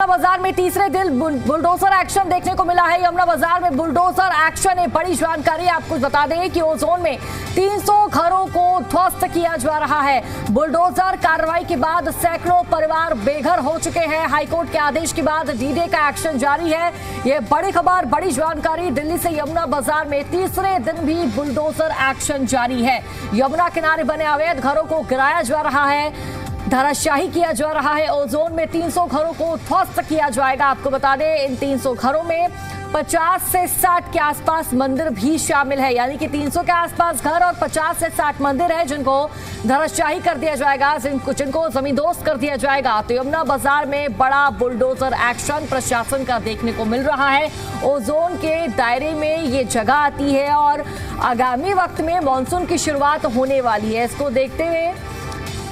बाजार में तीसरे दिन बुलडोजर एक्शन देखने को मिला है। यमुना बाजार में बुलडोजर एक्शन है। बड़ी जानकारी आपको बता दें कि ओजोन में 300 घरों को ध्वस्त किया जा रहा है। बुलडोजर कार्रवाई के बाद सैकड़ों परिवार बेघर हो चुके हैं। हाईकोर्ट के आदेश के बाद डीडीए का एक्शन जारी है। ये बड़ी खबर, बड़ी जानकारी। दिल्ली से यमुना बाजार में तीसरे दिन भी बुलडोजर एक्शन जारी है। यमुना किनारे बने अवैध घरों को गिराया जा रहा है, धराशाही किया जा रहा है। ओजोन में 300 घरों को ध्वस्त किया जाएगा। आपको बता दें, इन 300 घरों में 50 से 60 के आसपास मंदिर भी शामिल है। यानी कि 300 के आसपास घर और 50 से 60 मंदिर है जिनको धराशाही कर दिया जाएगा, जिनको जमींदोज कर दिया जाएगा। तो यमुना बाजार में बड़ा बुलडोजर एक्शन प्रशासन का देखने को मिल रहा है। ओजोन के दायरे में ये जगह आती है और आगामी वक्त में मानसून की शुरुआत होने वाली है। इसको देखते हुए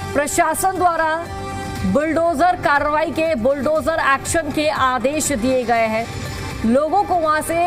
प्रशासन द्वारा बुलडोजर कार्रवाई के, बुलडोजर एक्शन के आदेश दिए गए हैं। लोगों को वहां से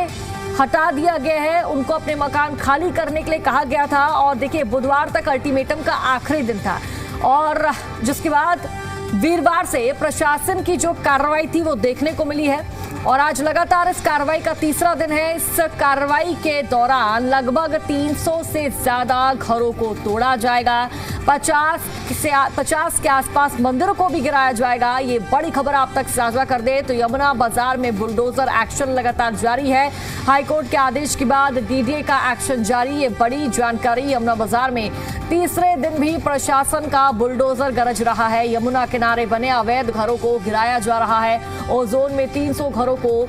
हटा दिया गया है, उनको अपने मकान खाली करने के लिए कहा गया था। और देखिए, बुधवार तक अल्टीमेटम का आखिरी दिन था और जिसके बाद वीरवार से प्रशासन की जो कार्रवाई थी वो देखने को मिली है और आज लगातार इस कार्रवाई का तीसरा दिन है। इस कार्रवाई के दौरान लगभग 300 से ज्यादा घरों को तोड़ा जाएगा। 50 के आसपास मंदिरों को भी गिराया जाएगा। ये बड़ी खबर आप तक साझा कर दे तो यमुना बाजार में बुलडोजर एक्शन लगातार जारी है। हाईकोर्ट के आदेश के बाद डीडीए का एक्शन जारी। ये बड़ी जानकारी। यमुना बाजार में तीसरे दिन भी प्रशासन का बुलडोजर गरज रहा है। यमुना किनारे बने अवैध घरों को गिराया जा रहा है। ओजोन में 300 घरों को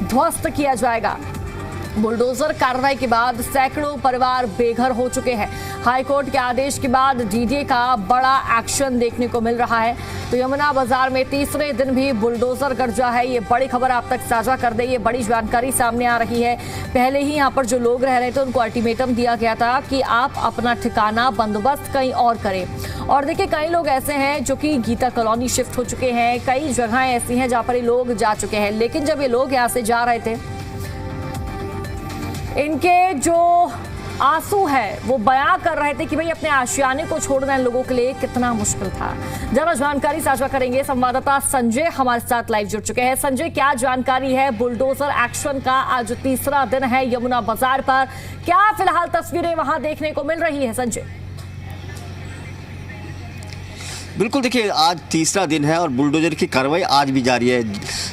ध्वस्त किया जाएगा। बुलडोजर कार्रवाई के बाद सैकड़ों परिवार बेघर हो चुके हैं। हाईकोर्ट के आदेश के बाद डीडीए का बड़ा एक्शन देखने को मिल रहा है। तो यमुना बाजार में तीसरे दिन भी बुलडोजर गरजा है। ये बड़ी खबर आप तक साझा कर दे। ये बड़ी जानकारी सामने आ रही है। पहले ही यहाँ पर जो लोग रह रहे थे उनको अल्टीमेटम दिया गया था कि आप अपना ठिकाना बंदोबस्त कहीं और करें। और देखिए, कई लोग ऐसे हैं जो कि गीता कॉलोनी शिफ्ट हो चुके हैं। कई जगहें ऐसी हैं जहाँ पर ये लोग जा चुके हैं। लेकिन जब ये लोग यहाँ से जा रहे थे, इनके जो आंसू है वो बयां कर रहे थे कि भाई अपने आशियाने को छोड़ना इन लोगों के लिए कितना मुश्किल था। जरा जानकारी साझा करेंगे। संवाददाता संजय हमारे साथ लाइव जुड़ चुके हैं। संजय, क्या जानकारी है? बुलडोजर एक्शन का आज तीसरा दिन है यमुना बाजार पर। क्या फिलहाल तस्वीरें वहां देखने को मिल रही है संजय? बिल्कुल, देखिए, आज तीसरा दिन है और बुलडोजर की कार्रवाई आज भी जारी है।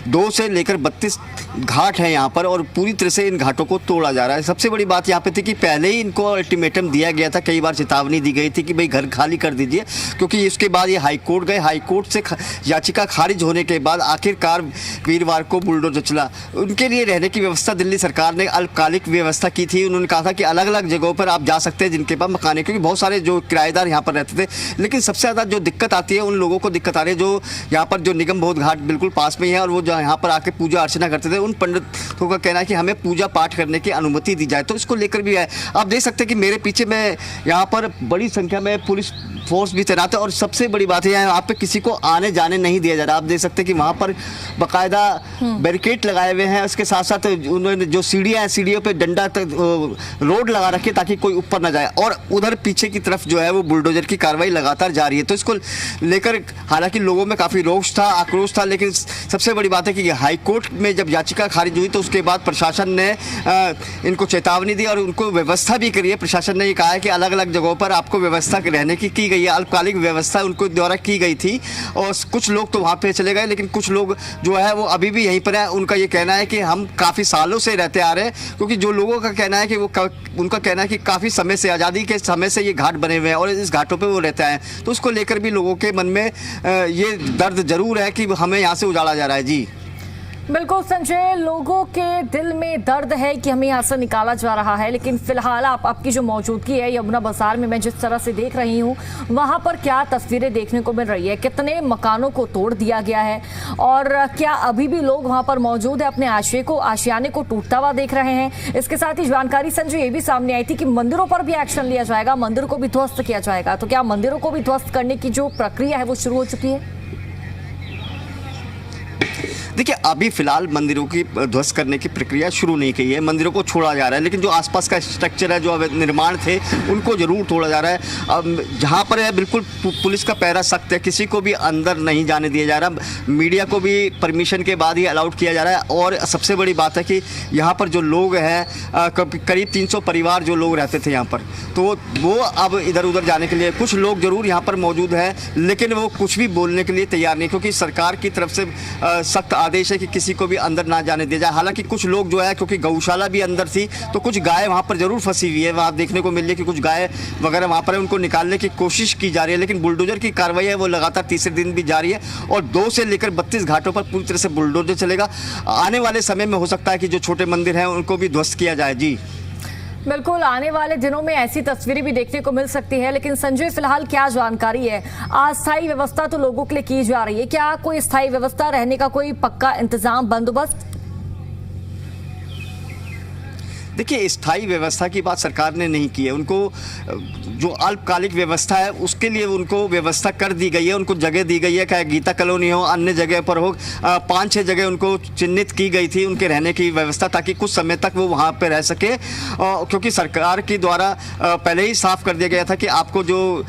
2 से लेकर 32 घाट हैं यहाँ पर और पूरी तरह से इन घाटों को तोड़ा जा रहा है। सबसे बड़ी बात यहाँ पे थी कि पहले ही इनको अल्टीमेटम दिया गया था, कई बार चेतावनी दी गई थी कि भाई घर खाली कर दीजिए, क्योंकि इसके बाद ये हाईकोर्ट गए। हाईकोर्ट से याचिका खारिज होने के बाद आखिरकार वीरवार को बुलडोजर चला। उनके लिए रहने की व्यवस्था दिल्ली सरकार ने अल्पकालिक व्यवस्था की थी। उन्होंने कहा था कि अलग अलग जगहों पर आप जा सकते हैं जिनके पास मकान है, क्योंकि बहुत सारे जो किराएदार यहाँ पर रहते थे। लेकिन सबसे ज़्यादा जो दिक्कत आती है उन लोगों को दिक्कत आ रही है जो यहाँ पर जो निगम बोध घाट बिल्कुल पास में ही है और वो जो यहाँ पर आके पूजा अर्चना करते थे, उन पंडितों का कहना है कि हमें पूजा पाठ करने की अनुमति दी जाए। तो इसको लेकर भी है। आप देख सकते हैं कि मेरे पीछे में यहाँ पर बड़ी संख्या में पुलिस फोर्स भी तैनात है और सबसे बड़ी बात है यहाँ पे किसी को आने जाने नहीं दिया जा रहा। आप देख सकते हैं कि वहाँ पर बाकायदा बैरिकेड लगाए हुए हैं। उसके साथ साथ उन्होंने जो सीढ़ियाँ हैं, सीढ़ियों पे डंडा रोड लगा रखी है ताकि कोई ऊपर ना जाए। और उधर पीछे की तरफ जो है वो बुलडोजर की कार्रवाई लगातार जारी है। तो इसको लेकर हालांकि लोगों में काफ़ी रोष था, आक्रोश था, लेकिन सबसे बड़ी बात है कि हाईकोर्ट में जब याचिका खारिज हुई तो उसके बाद प्रशासन ने इनको चेतावनी दी और उनको व्यवस्था भी करी है। प्रशासन ने ये कहा है कि अलग अलग जगहों पर आपको व्यवस्था रहने की गई है। अल्पकालिक व्यवस्था उनको द्वारा की गई थी और कुछ लोग तो वहाँ पे चले गए, लेकिन कुछ लोग जो है वो अभी भी यहीं पर है। उनका ये कहना है कि हम काफ़ी सालों से रहते आ रहे हैं, क्योंकि जो लोगों का कहना है कि उनका कहना है कि काफ़ी समय से, आज़ादी के समय से ये घाट बने हुए हैं और इस घाटों पर वो रहते हैं। तो उसको लेकर भी लोगों के मन में ये दर्द जरूर है कि हमें यहाँ से उजाड़ा जा रहा है। जी बिल्कुल संजय, लोगों के दिल में दर्द है कि हमें यहाँ से निकाला जा रहा है। लेकिन फिलहाल आपकी जो मौजूदगी है यमुना बाजार में, मैं जिस तरह से देख रही हूँ वहाँ पर क्या तस्वीरें देखने को मिल रही है? कितने मकानों को तोड़ दिया गया है और क्या अभी भी लोग वहाँ पर मौजूद है, अपने आशियाने को टूटता हुआ देख रहे हैं? इसके साथ ही जानकारी संजय ये भी सामने आई थी कि मंदिरों पर भी एक्शन लिया जाएगा, मंदिरों को भी ध्वस्त किया जाएगा। तो क्या मंदिरों को भी ध्वस्त करने की जो प्रक्रिया है वो शुरू हो चुकी है? देखिए अभी फिलहाल मंदिरों की ध्वस्त करने की प्रक्रिया शुरू नहीं की है, मंदिरों को छोड़ा जा रहा है, लेकिन जो आसपास का स्ट्रक्चर है, जो अवैध निर्माण थे, उनको जरूर तोड़ा जा रहा है। अब जहाँ पर है बिल्कुल पुलिस का पहरा सख्त है, किसी को भी अंदर नहीं जाने दिया जा रहा, मीडिया को भी परमिशन के बाद ही अलाउड किया जा रहा है। और सबसे बड़ी बात है कि यहाँ पर जो लोग हैं करीब 300 परिवार जो लोग रहते थे यहाँ पर, तो वो अब इधर उधर जाने के लिए, कुछ लोग जरूर यहाँ पर मौजूद हैं, लेकिन वो कुछ भी बोलने के लिए तैयार नहीं, क्योंकि सरकार की तरफ से सख्त आदेश है कि किसी को भी अंदर ना जाने दिया जाए। हालांकि कुछ लोग जो है, क्योंकि गौशाला भी अंदर थी, तो कुछ गाय वहाँ पर जरूर फंसी हुई है, वहाँ देखने को मिल रही है कि कुछ गाय वगैरह वहाँ पर है, उनको निकालने की कोशिश की जा रही है। लेकिन बुलडोजर की कार्रवाई है वो लगातार तीसरे दिन भी जारी है और 2 से लेकर 32 घाटों पर पूरी तरह से बुलडोजर चलेगा। आने वाले समय में हो सकता है कि जो छोटे मंदिर हैं उनको भी ध्वस्त किया जाए। जी बिल्कुल, आने वाले दिनों में ऐसी तस्वीरें भी देखने को मिल सकती है। लेकिन संजय, फिलहाल क्या जानकारी है? अस्थायी व्यवस्था तो लोगों के लिए की जा रही है, क्या कोई स्थायी व्यवस्था, रहने का कोई पक्का इंतजाम, बंदोबस्त? देखिए स्थायी व्यवस्था की बात सरकार ने नहीं की है, उनको जो अल्पकालिक व्यवस्था है उसके लिए उनको व्यवस्था कर दी गई है, उनको जगह दी गई है, चाहे गीता कॉलोनी हो, अन्य जगह पर हो, 5-6 जगह उनको चिन्हित की गई थी उनके रहने की व्यवस्था, ताकि कुछ समय तक वो वहाँ पर रह सके। क्योंकि सरकार के द्वारा पहले ही साफ कर दिया गया था कि आपको जो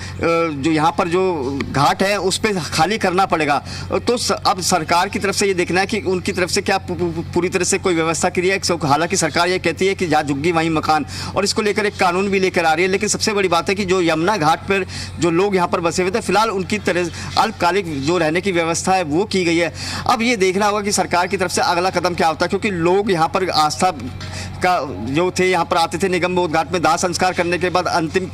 यहाँ पर जो घाट है उस पर खाली करना पड़ेगा। तो अब सरकार की तरफ से ये देखना है कि उनकी तरफ से क्या पूरी तरह से कोई व्यवस्था की है। हालांकि सरकार ये कहती है कि जहाँ झुग्गी वहीं मकान, और इसको लेकर एक कानून भी लेकर आ रही है। लेकिन सबसे बड़ी बात है कि जो यमुना घाट पर जो लोग यहाँ पर बसे हुए थे, फिलहाल उनकी तरह अल्पकालिक जो रहने की व्यवस्था है वो की गई है। अब ये देखना होगा कि सरकार की तरफ से अगला कदम क्या होता है, क्योंकि लोग यहाँ पर आस्था का जो थे, यहाँ पर आते थे निगम बोध घाट में, दाह संस्कार करने के बाद अंतिम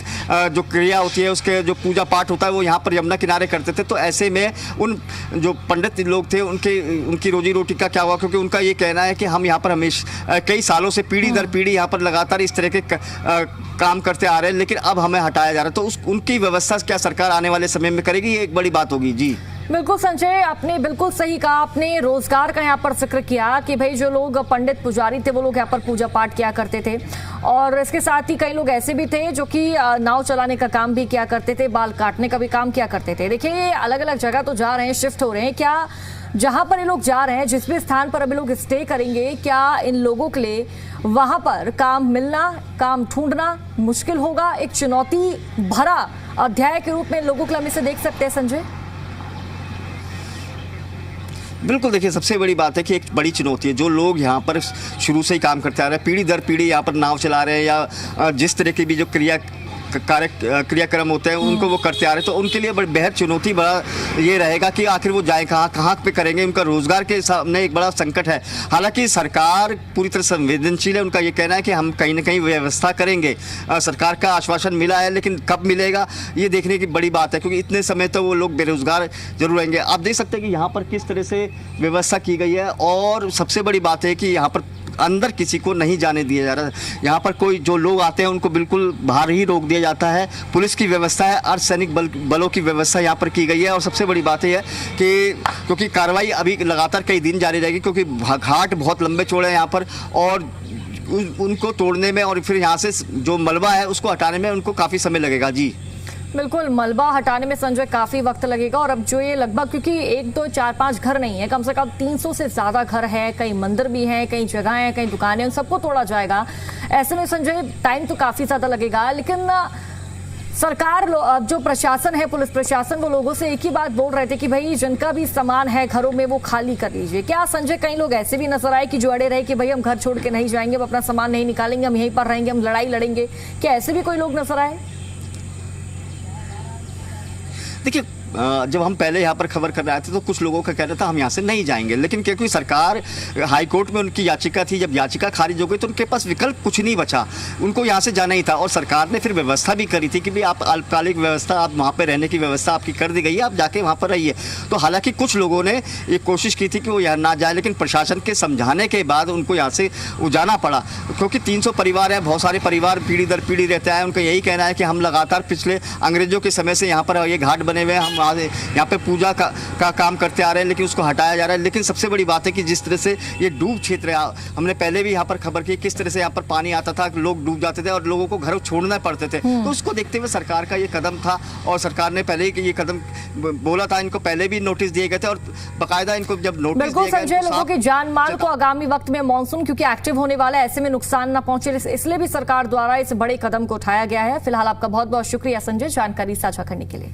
जो क्रिया होती है, उसके जो पूजा पाठ होता है, वो यहाँ पर यमुना किनारे करते थे। तो ऐसे में उन जो पंडित लोग थे उनकी रोजी रोटी का क्या हुआ, क्योंकि उनका ये कहना है कि हम यहाँ पर हमेशा कई सालों से पीढ़ी दर पीढ़ी यहाँ पर लगातार इस तरह के काम करते आ रहे हैं, लेकिन अब हमें हटाया जा रहा है। तो उनकी व्यवस्था क्या सरकार आने वाले समय में करेगी, ये एक बड़ी बात होगी। जी बिल्कुल संजय, आपने बिल्कुल सही कहा। आपने रोजगार का यहाँ पर जिक्र किया कि भाई जो लोग पंडित पुजारी थे वो लोग यहाँ पर पूजा पाठ किया करते थे, और इसके साथ ही कई लोग ऐसे भी थे जो कि नाव चलाने का काम भी किया करते थे, बाल काटने का भी काम किया करते थे। देखिए ये अलग अलग जगह तो जा रहे हैं, शिफ्ट हो रहे हैं। क्या जहां पर ये लोग जा रहे हैं, जिस भी स्थान पर अभी लोग स्टे करेंगे, क्या इन लोगों के लिए वहां पर काम मिलना, काम ढूंढना मुश्किल होगा? एक चुनौती भरा अध्याय के रूप में लोगों के लिए हम इसे देख सकते हैं संजय? बिल्कुल, देखिए सबसे बड़ी बात है कि एक बड़ी चुनौती है, जो लोग यहाँ पर शुरू से ही काम करते आ रहे हैं, पीढ़ी दर पीढ़ी यहाँ पर नाव चला रहे हैं, या जिस तरह की भी जो क्रियाक्रम होते हैं उनको वो करते आ रहे हैं, तो उनके लिए बेहद चुनौती बड़ा ये रहेगा कि आखिर वो जाए कहाँ पे करेंगे। उनका रोजगार के सामने एक बड़ा संकट है। हालांकि सरकार पूरी तरह संवेदनशील है, उनका ये कहना है कि हम कहीं ना कहीं व्यवस्था करेंगे, सरकार का आश्वासन मिला है, लेकिन कब मिलेगा ये देखने की बड़ी बात है, क्योंकि इतने समय तो वो लोग बेरोजगार जरूर रहेंगे। आप देख सकते हैं कि यहाँ पर किस तरह से व्यवस्था की गई है, और सबसे बड़ी बात है कि यहाँ पर अंदर किसी को नहीं जाने दिया जा रहा। यहाँ पर कोई जो लोग आते हैं उनको बिल्कुल बाहर ही रोक दिया जाता है। पुलिस की व्यवस्था है, अर्धसैनिक बलों की व्यवस्था यहाँ पर की गई है। और सबसे बड़ी बात यह है कि क्योंकि कार्रवाई अभी लगातार कई दिन जारी रहेगी, क्योंकि घाट बहुत लंबे चौड़े हैं यहाँ पर, और उनको तोड़ने में और फिर यहाँ से जो मलबा है उसको हटाने में उनको काफ़ी समय लगेगा। जी बिल्कुल, मलबा हटाने में संजय काफी वक्त लगेगा। और अब जो ये लगभग, क्योंकि 1 2 4 5 घर नहीं है, कम से कम 300 से ज्यादा घर है, कई मंदिर भी हैं, कई जगह हैं, कई दुकानें, उन सबको तोड़ा जाएगा। ऐसे में संजय टाइम तो काफी ज्यादा लगेगा। लेकिन सरकार, जो प्रशासन है, पुलिस प्रशासन, वो लोगों से एक ही बात बोल रहे थे कि भाई जिनका भी सामान है घरों में वो खाली कर लीजिए। क्या संजय कई लोग ऐसे भी नजर आए कि जो अड़े रहे कि भाई हम घर छोड़ के नहीं जाएंगे, हम अपना सामान नहीं निकालेंगे, हम यहीं पर रहेंगे, हम लड़ाई लड़ेंगे? क्या ऐसे भी कोई लोग नजर आए? देखिए, जब हम पहले यहाँ पर खबर कर रहे थे तो कुछ लोगों का कहना था हम यहाँ से नहीं जाएंगे, लेकिन क्योंकि सरकार हाई कोर्ट में उनकी याचिका थी, जब याचिका खारिज हो गई तो उनके पास विकल्प कुछ नहीं बचा, उनको यहाँ से जाना ही था। और सरकार ने फिर व्यवस्था भी करी थी कि भाई आप अल्पकालिक व्यवस्था, आप वहाँ पर रहने की व्यवस्था आपकी कर दी गई है, आप जाके वहाँ पर रहिए। तो हालांकि कुछ लोगों ने ये कोशिश की थी कि वो यहाँ ना जाए, लेकिन प्रशासन के समझाने के बाद उनको यहाँ से जाना पड़ा, क्योंकि 300 परिवार है, बहुत सारे परिवार पीढ़ी दर पीढ़ी रहते हैं। उनका यही कहना है कि हम लगातार पिछले अंग्रेजों के समय से यहाँ पर ये घाट बने हुए हैं, हम वहाँ से यहाँ पे पूजा का काम करते आ रहे हैं, लेकिन उसको हटाया जा रहा है। लेकिन सबसे बड़ी बात है कि जिस तरह से ये डूब क्षेत्र है, हमने पहले भी यहाँ पर खबर की किस तरह से यहाँ पर पानी आता था, लोग डूब जाते थे और लोगों को घर छोड़ना पड़ते थे। तो उसको देखते हुए सरकार का ये कदम था और सरकार ने पहले ही ये कदम बोला था, इनको पहले भी नोटिस दिए गए थे और बाकायदा इनको जब नोटिस बिल्कुल दिए गए संजय, तो लोगों की जान माल को आगामी वक्त में मॉनसून क्योंकि एक्टिव होने वाला है, ऐसे में नुकसान ना पहुंचे, इसलिए भी सरकार द्वारा इस बड़े कदम को उठाया गया है। फिलहाल आपका बहुत बहुत शुक्रिया संजय जानकारी साझा करने के लिए।